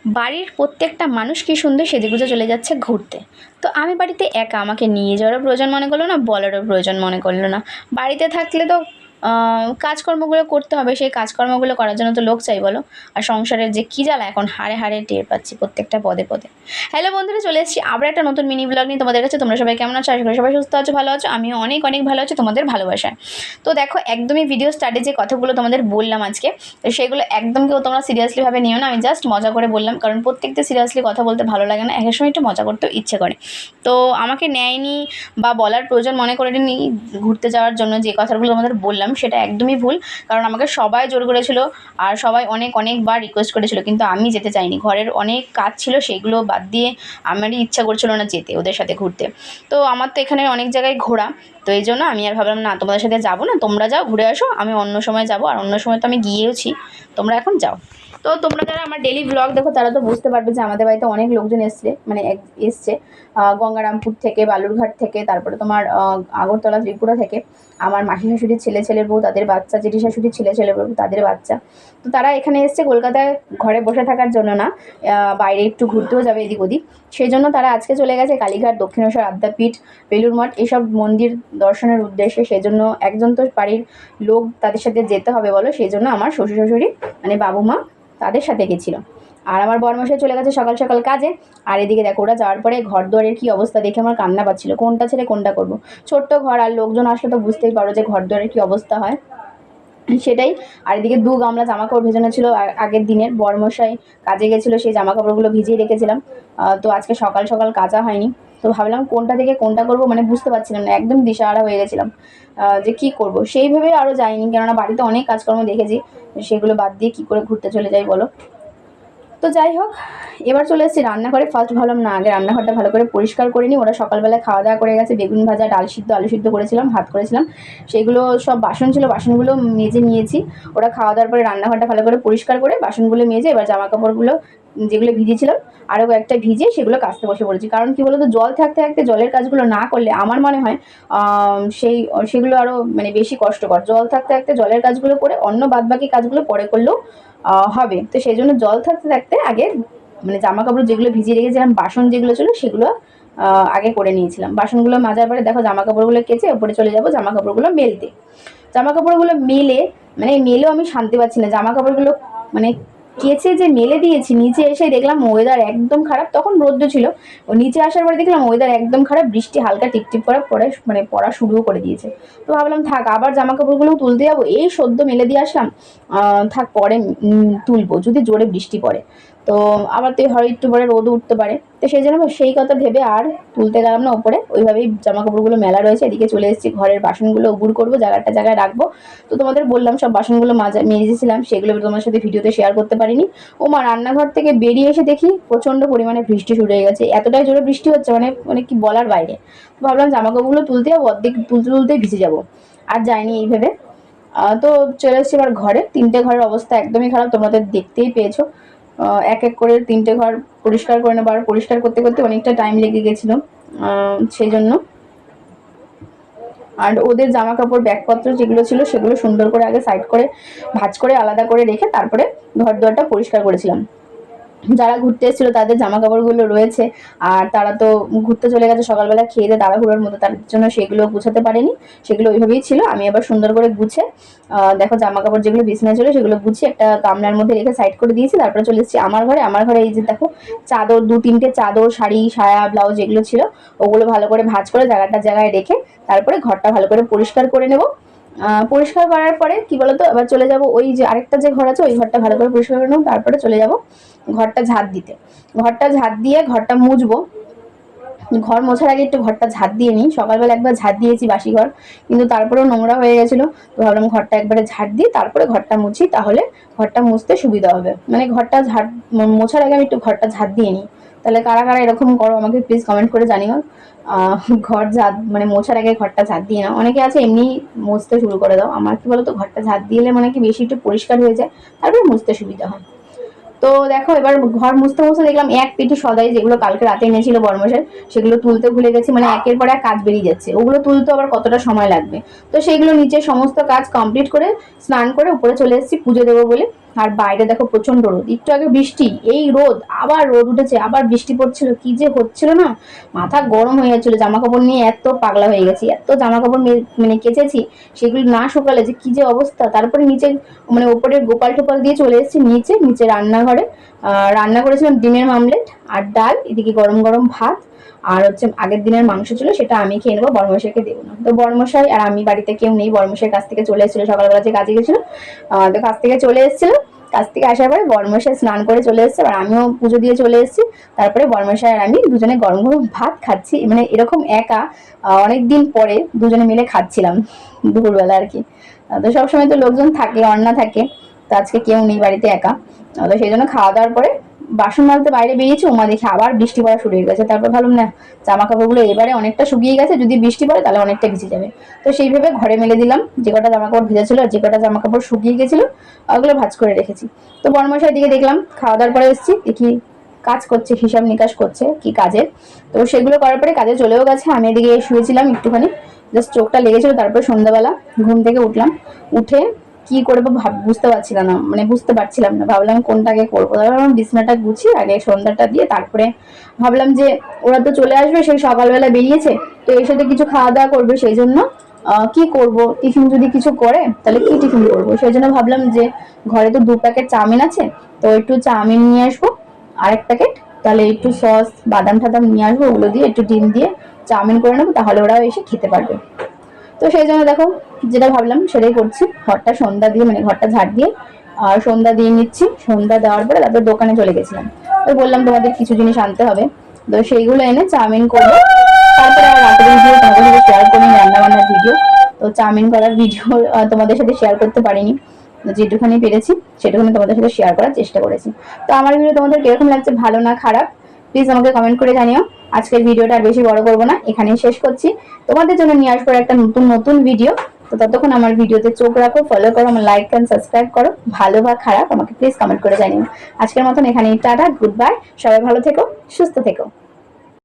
বাড়ির প্রত্যেকটা মানুষ কি সুন্দর সেজেগুজে চলে যাচ্ছে ঘুরতে। তো আমি বাড়িতে একা, আমাকে নিয়ে যাওয়ারও প্রয়োজন মনে করলো না, বলারও প্রয়োজন মনে করলো না। বাড়িতে থাকলে তো কাজকর্মগুলো করতে হবে, সেই কাজকর্মগুলো করার জন্য তো লোক চাই বলো। আর সংসারের যে কী জ্বালা এখন হাড়ে হাড়ে টের পাচ্ছি প্রত্যেকটা পদে পদে। হ্যালো বন্ধুরা, চলে এসেছি আবার একটা নতুন মিনি ব্লগ নিয়ে তোমাদের কাছে। তোমরা সবাই কেমন আছো? আশা করি সবাই সুস্থ আছো, ভালো আছো। আমিও অনেক অনেক ভালো আছি তোমাদের ভালোবাসায়। তো দেখো, একদমই ভিডিও স্টার্টে যে কথাগুলো তোমাদের বললাম আজকে, তো সেগুলো একদম কেউ তোমরা সিরিয়াসলিভাবে নিও না। আমি জাস্ট মজা করে বললাম, কারণ প্রত্যেকটা সিরিয়াসলি কথা বলতে ভালো লাগে না, এক সময় একটু মজা করতেও ইচ্ছে করে। তো আমাকে নেয়নি বা বলার প্রয়োজন মনে করেনি ঘুরতে যাওয়ার জন্য যে কথাগুলো তোমাদের বললাম, সেটা একদমই ভুল। কারণ আমাকে সবাই জোর করেছিল আর সবাই অনেকবার রিকোয়েস্ট করেছিল, কিন্তু আমি যেতে চাইনি। ঘরের অনেক কাজ ছিল, সেগুলো বাদ দিয়ে আমারই ইচ্ছা করছিল না যেতে ওদের সাথে ঘুরতে। তো আমার তো এখানে অনেক জায়গায় ঘোরা, তো এই জন্য আমি আর ভাবলাম না, তোমাদের সাথে যাবো না, তোমরা যাও ঘুরে আসো, আমি অন্য সময় যাবো। আর অন্য সময় তো আমি গিয়েওছি, তোমরা এখন যাও। তো তোমরা যারা আমার ডেলি ব্লগ দেখো তারা তো বুঝতে পারবে যে আমাদের বাড়িতে অনেক লোকজন এসছে, মানে এসছে গঙ্গারামপুর থেকে, বালুরঘাট থেকে, তারপরে তোমার আগরতলা ত্রিপুরা থেকে। আমার মাসি শাশুড়ির ছেলের বউ, তাদের বাচ্চা, জেঠি শাশুড়ির ছেলের বউ, তাদের বাচ্চা। তো তারা এখানে এসছে কলকাতায় ঘরে বসে থাকার জন্য না, বাইরে একটু ঘুরতেও যাবে এদিক ওদিক। সেই জন্য তারা আজকে চলে গেছে কালীঘাট, দক্ষিণেশ্বর, আদ্যাপীঠ, বেলুর মঠ, এইসব মন্দির দর্শনের উদ্দেশ্যে। সেই জন্য একজন তো বাড়ির লোক তাদের সাথে যেতে হবে বলো, সেই জন্য আমার শ্বশুর শাশুড়ি মানে বাবু মা তাদের সাথে গেছিলো। আর আমার বরমশাই চলে গেছে সকাল সকাল কাজে। আর এদিকে দেখো, ওরা যাওয়ার পরে ঘর দুয়ারের কী অবস্থা দেখে আমার কান্না পাচ্ছিল, কোনটা ছেড়ে কোনটা করব। ছোট্ট ঘর, আর লোকজন আসলে তো বুঝতেই পারো যে ঘর দুয়ারের কী অবস্থা হয়, সেটাই। আর এদিকে 2 গামলা জামা কাপড় ভেজানো ছিল আগের দিনের, বরমশাই কাজে গেছিলো, সেই জামা কাপড়গুলো ভিজিয়ে রেখেছিলাম। তো আজকে সকাল সকাল কাচা হয়নি। তো ভাবলাম কোনটা থেকে কোনটা করব, মানে বুঝতে পারছিলাম না, একদম দিশাহারা হয়ে গেছিলাম যে কী করব। সেই ভেবে আরও যাইনি, কেননা বাড়িতে অনেক কাজকর্ম দেখেছি, সেগুলো বাদ দিয়ে কী করে ঘুরতে চলে যাই বলো। তো যাই হোক, এবার চলে এসেছি রান্নাঘরে। ফার্স্ট ভাবলাম না, আগে রান্নাঘরটা ভালো করে পরিষ্কার করে নিই। ওরা সকালবেলায় খাওয়া দাওয়া করে গেছে, বেগুন ভাজা, ডাল সিদ্ধ, আলু সিদ্ধ করেছিলাম, ভাত করেছিলাম, সেগুলো সব বাসন ছিল, বাসনগুলো মেজে নিয়েছি। ওরা খাওয়া দাওয়ার পরে রান্নাঘরটা ভালো করে পরিষ্কার করে বাসনগুলো মেজে এবার জামা কাপড়গুলো যেগুলো ভিজেছিলাম আরও একটা ভিজে সেগুলো কাচতে বসে পড়েছি। কারণ কী বলো তো, জল থাকতে থাকতে জলের কাজগুলো না করলে আমার মনে হয় সেগুলো আরও মানে বেশি কষ্টকর। জল থাকতে থাকতে জলের কাজগুলো করে অন্য বাদবাকি কাজগুলো পরে করলেও হবে। তো সেই জন্য জল থাকতে থাকতে আগে মানে জামা কাপড় যেগুলো ভিজিয়ে রেখেছিলাম, বাসন যেগুলো ছিল সেগুলো আগে করে নিয়েছিলাম। বাসনগুলো মাজার পরে দেখো জামা কাপড়গুলো কেচে ওপরে চলে যাবো জামা কাপড়গুলো মেলতে। জামা কাপড়গুলো মেলেও আমি শান্তি পাচ্ছি না। জামা কাপড়গুলো মানে কেচে যে মেলে দিয়েছি, নিচে এসে দেখলাম ওয়েদার একদম খারাপ। তখন রোদ্র ছিল, ও নিচে আসার পরে দেখলাম ওয়েদার একদম খারাপ, বৃষ্টি হালকা টিপটিপ করা পরে মানে পড়া শুরুও করে দিয়েছে। তো ভাবলাম থাক, আবার জামা কাপড়গুলো তুলতে যাবো, এই সদ্য মেলে দিয়ে আসলাম, থাক পরে তুলবো যদি জোরে বৃষ্টি পড়ে। তো আবার তো হয় একটু পরে রোদ উঠতে পারে। তো সেই জন্য সেই কথা ভেবে আর তুলতে গেলাম না ওপরে, ওইভাবেই জামা কাপড়গুলো মেলা রয়েছে। এদিকে চলে এসেছি, ঘরের বাসনগুলো উগুর করবো, জায়গায় রাখবো। তো তোমাদের বললাম সব বাসনগুলো মেজেছিলাম, সেগুলো তোমার সাথে ভিডিওতে শেয়ার করতে পারিনি। মা রান্নাঘর থেকে বেরিয়ে এসে দেখি প্রচণ্ড পরিমাণে বৃষ্টি শুরু হয়ে গেছে, এতটাই জোরে বৃষ্টি হচ্ছে মানে কি বলার বাইরে। তো ভাবলাম জামা কাপড়গুলো তুলতে যাবো, অর্ধেক তুলতেই ভিজে যাবো, আর যাইনি এই ভেবে। তো চলে এসেছি এবার ঘরে। 3টে ঘরের অবস্থা একদমই খারাপ, তোমাদের দেখতেই পেয়েছো। এক এক করে 3টে ঘর পরিষ্কার করে নেবো, আর পরিষ্কার করতে করতে অনেকটা টাইম লেগে গেছিলো, সেই জন্য। আর ওদের জামা কাপড় ব্যাগপত্র যেগুলো ছিল সেগুলো সুন্দর করে আগে সাইড করে ভাঁজ করে আলাদা করে রেখে তারপরে ঘর দুয়ারটা পরিষ্কার করেছিলাম। যারা ঘুরতে এসেছিলো তাদের জামা কাপড়গুলো রয়েছে, আর তারা তো ঘুরতে চলে গেছে সকালবেলা খেয়ে দিয়ে তাড়াহুড়োর মতো, তার জন্য সেগুলো গুছাতে পারেনি, সেগুলো ওইভাবেই ছিল। আমি আবার সুন্দর করে গুছে দেখো জামা কাপড় যেগুলো বিছানায় ছিল সেগুলো গুছিয়ে একটা গামলার মধ্যে রেখে সাইড করে দিয়েছি। তারপরে চলে এসেছি আমার ঘরে। এই যে দেখো চাদর, 2-3টে চাদর, শাড়ি, সায়া, ব্লাউজ এগুলো ছিল, ওগুলো ভালো করে ভাঁজ করে জায়গায় রেখে তারপরে ঘরটা ভালো করে পরিষ্কার করে নেব। পরিষ্কার করার পরে কি বলতো, এবার চলে যাব ওই যে আরেকটা যে ঘর আছে ওই ঘরটা ভালো করে পরিষ্কার করে নেব, তারপরে চলে যাব ঘরটা ঝাঁট দিতে। ঘরটা ঝাঁট দিয়ে ঘরটা মুছবো। ঘর মোছার আগে একটু ঘরটা ঝাঁট দিয়ে নিই। সকালবেলা একবার ঝাঁট দিয়েছি বাসি ঘর, কিন্তু তারপরেও নোংরা হয়ে গেছিলো। তো ভাবলাম ঘরটা একবারে ঝাঁট দিয়ে তারপরে ঘরটা মুছি, তাহলে ঘরটা মুছতে সুবিধা হবে। মানে ঘরটা মোছার আগে আমি একটু ঘরটা ঝাঁট দিয়ে নিই। তাহলে কারা কারা এরকম করো আমাকে প্লিজ কমেন্ট করে জানিও। ঘর ঝাঁট মানে মোছার আগে ঘরটা ঝাঁট দিয়ে নাও। অনেকে আছে এমনি মুছতে শুরু করে দাও, আমার কি বলতো ঘরটা ঝাঁট দিলে মানে কি বেশি একটু পরিষ্কার হয়ে যায়, তারপরে মুছতে সুবিধা হয়। তো দেখো এবার ঘর মুছতে দেখলাম এক পেটি সদাই যেগুলো কালকে রাতে এনেছিল বরমশাই, সেগুলো তুলতে ভুলে গেছি। মানে একের পর এক কাজ বেরিয়ে যাচ্ছে, ওগুলো তুলতে আবার কতটা সময় লাগবে। তো সেইগুলো নিচে সমস্ত কাজ কমপ্লিট করে স্নান করে উপরে চলে এসেছি পুজো দেবো বলে। আর বাইরে দেখো প্রচন্ড রোদ, একটু আগে বৃষ্টি, এই রোদ আবার রোদ উঠেছে, আবার বৃষ্টি পড়ছিল, কি যে হচ্ছিল না, মাথা গরম হয়ে যাচ্ছিল। জামা কাপড় নিয়ে এত পাগলা হয়ে গেছি, এত জামা কাপড় মানে কেচেছি, সেগুলি না শুকালে যে কি যে অবস্থা। তারপরে নিচে মানে ওপরে গোপাল টোপাল দিয়ে চলে এসেছি নিচে রান্নাঘরে। রান্না করেছিলাম ডিমের মামলেট আর ডাল, এদিকে গরম গরম ভাত, আর হচ্ছে আগের দিনের মাংস ছিল, সেটা আমি খেয়ে নেবো, বড়মশাইকে দেবো না। তো বড়মশাই আর আমি বাড়িতে কেউ নেই, বড়মশাই কাছ থেকে চলে এসেছিল সকালবেলা, যে কাজে গেছিল, তো কাছ থেকে চলে এসেছিল। কাছ থেকে আসার পরে বড়মশাই স্নান করে চলে এসেছে, আর আমিও পুজো দিয়ে চলে এসেছি। তারপরে বড়মশাই আর আমি দুজনে গরম গরম ভাত খাচ্ছি, মানে এরকম একা অনেকদিন পরে দুজনে মিলে খাচ্ছিলাম দুপুরবেলা আর কি। তো সবসময় তো লোকজন থাকে, অন্না থাকে, তো আজকে কেউ নেই বাড়িতে, একা। তো সেই জন্য খাওয়া দাওয়ার পরে বাসন মাজতে বাইরে বেরিয়েছি, ওমা দেখি আবার বৃষ্টি পড়া শুরু হয়ে গেছে। তারপর ভাবলাম না, জামা কাপড়গুলো এবারে অনেকটা শুকিয়ে গেছে, যদি বৃষ্টি পড়ে তাহলে অনেকটা ভিজে যাবে। তো সেইভাবে ঘরে মেলে দিলাম, যে কটা জামা কাপড় ভিজে ছিল আর যে কটা জামা কাপড় শুকিয়ে গেছিল ওগুলো ভাঁজ করে রেখেছি। তো বড়মশাই দিকে দেখলাম, খাওয়া দাওয়ার পরে এসেছি, দেখি কাজ করছে, হিসাব নিকাশ করছে কি কাজের। তো সেগুলো করার পরে কাজে চলেও গেছে, আমি এদিকে শুয়েছিলাম একটুখানি, জাস্ট চোখটা লেগেছিল। তারপর সন্ধ্যাবেলা ঘুম থেকে উঠলাম, উঠে কি করবো বুঝতে পারছিলাম না, মানে বুঝতে পারছিলাম না, ভাবলাম কোনটাকে করবো। তারপর বিছনাটা গুছিয়ে আগে সন্ধ্যাটা দিয়ে তারপরে ভাবলাম যে ওরা তো চলে আসবে, সেই সকালবেলা বেরিয়েছে, তো এর সাথে কিছু খাওয়া দাওয়া করবে, সেই জন্য কি করব, টিফিন যদি কিছু করে তাহলে কি টিফিন করবো। সেই জন্য ভাবলাম যে ঘরে তো 2 প্যাকেট চাউমিন আছে, তো একটু চাউমিন নিয়ে আসবো, আরেক প্যাকেট, তাহলে একটু সস বাদাম টাদাম নিয়ে আসবো, ওগুলো দিয়ে একটু ডিম দিয়ে চাউমিন করে নেবো, তাহলে ওরাও এসে খেতে পারবে। তো সেই জন্য দেখো যেটা ভাবলাম সেটাই করছি, ঘরটা সন্ধ্যা দিয়ে মানে ঘরটা ঝাড় দিয়ে আর সন্ধ্যা দিয়ে নিচ্ছি। সন্ধ্যা দেওয়ার পরে তারপর দোকানে চলে গেছিলাম, তো বললাম তোমাদের কিছু জিনিস আনতে হবে, তো সেইগুলো এনে চাউমিন করবো। তারপরে আর রাতের ভিডিও তোমাদের সাথে শেয়ার করিনি, রান্না বান্নার ভিডিও, তো চাউমিন করার ভিডিও তোমাদের সাথে শেয়ার করতে পারিনি, যেটুখানি পেরেছি সেটুখানি তোমাদের সাথে শেয়ার করার চেষ্টা করেছি। তো আমার ভিডিও তোমাদের কিরকম লাগছে, ভালো না খারাপ, প্লিজ আমাকে কমেন্ট করে জানিও। আজকের ভিডিওটা আর বেশি বড় করবো না, এখানেই শেষ করছি। তোমাদের জন্য নিয়ে আসবো একটা নতুন ভিডিও। তো ততক্ষণ আমার ভিডিওতে চোখ রাখো, ফলো করো, আমার লাইক এন্ড সাবস্ক্রাইব করো। ভালো বা খারাপ আমাকে প্লিজ কমেন্ট করে জানিও। আজকের মতন এখানেই টাটা, গুড বাই, সবাই ভালো থেকো, সুস্থ থেকো।